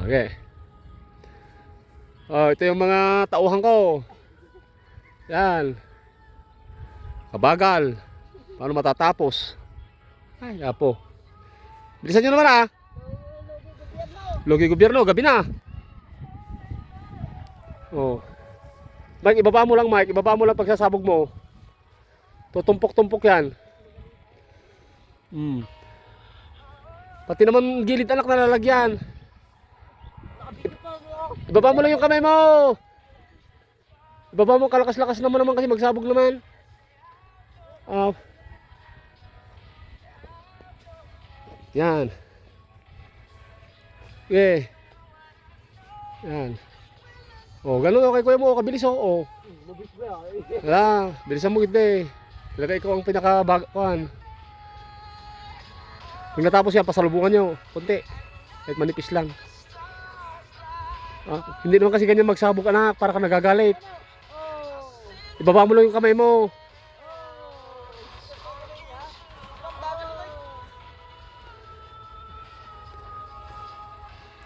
Okay. Oh, ito yung mga tauhan ko. Yan. Kabagal. Paano matatapos? Ay, apo. Bilisan nyo naman ah. Logi gobyerno, gabi na. Oh. Mike, ibaba mo lang Mike. Ibaba mo lang pagsasabog mo. Tutumpok-tumpok yan. Pati naman gilid anak na lalagyan. Ibaba mo lang yung kamay mo. Ibaba mo, kalakas-lakas naman kasi magsabog naman. Yan. Okay. Yan. Oh, ganun okay kuya mo, kabilis oh. Wala, bilisan mo gid. Talaga ikaw ang pinaka-baguan. Pag natapos yan, pasalubungan nyo. Kunti. Kahit manipis lang. Hindi naman kasi ganyan magsabog anak, para ka nagagalit. Ibaba mo lang yung kamay mo.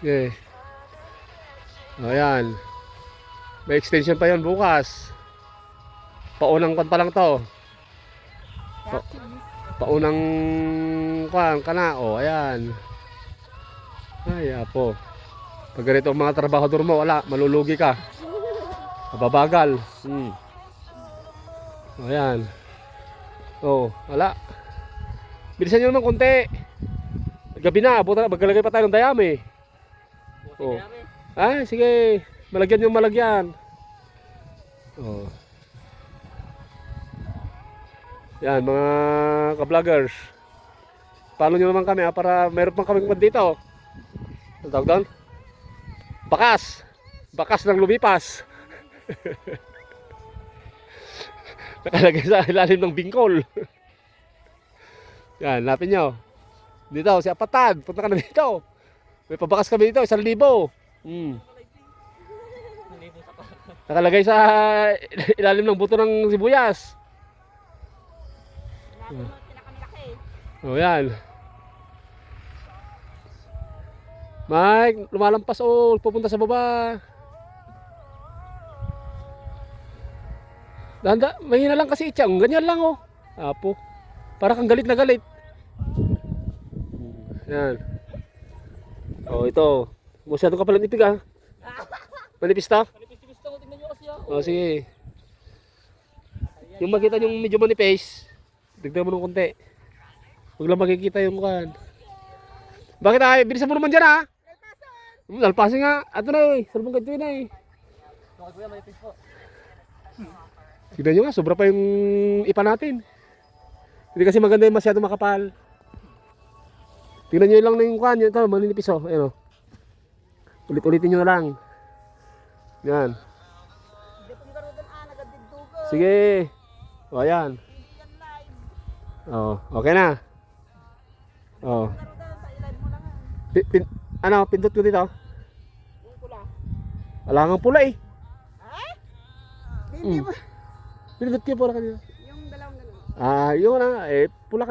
Okay. Ayan. May extension pa yon bukas. Paunang kan pa lang to. Paunang kan ka na. Oh, ayan. Ay, apo. Pag ganito ang mga trabahador mo, wala, malulugi ka. Mababagal. Ayan. Oh, wala. Bilisan nyo naman konti. Gabi na, maglalagay pa tayo ng dayami. Oh. Ay, sige. Malagyan yung malagyan. Oh. Yan, mga ka-vloggers. Follow nyo naman kami para meron pang kaming dito. Ang tawag doon? Bakas. Bakas ng lumipas. Nakalagay sa ilalim ng bingkol. Yan, lapin nyo. Dito, si Apatad. Punta ka na dito. May pabakas kami dito, 1,000. Nakalagay sa ilalim ng buto ng sibuyas. Oh, yan. Mike, lumalampas pupunta sa baba. Danda, mahina lang kasi itsang, ganyan lang oh. Apo. Para kang galit na galit. Yan. Oh, ito. Masyado ka pala nipig ah. Manipis to? Manipis to, tingnan nyo kasi ako. Oh, sige. Yung makita yung medyo manipis, dagdagan mo ng konti. Huwag lang makikita yung kan. Bakit ay? Bilisan mo naman dyan ah. Lalpasin nga. Ato na eh. Salbong ganito yun eh. Bakit kuya, manipis po. Tignan nyo nga, sobra pa yung ipa natin. Hindi kasi maganda yung masyado makapal. Tignan nyo lang na yung kan. Ito, maninipis oh. Ayan oh. Ulit-ulitin nyo na lang. Yan. Sige. O, ayan. O, okay na. O. Pindot ko dito. Yung pula. Wala kang pula eh. Hindi mo. Pindot ko pula kanina. Yung dalawang ganun. Yun na. Pula ka.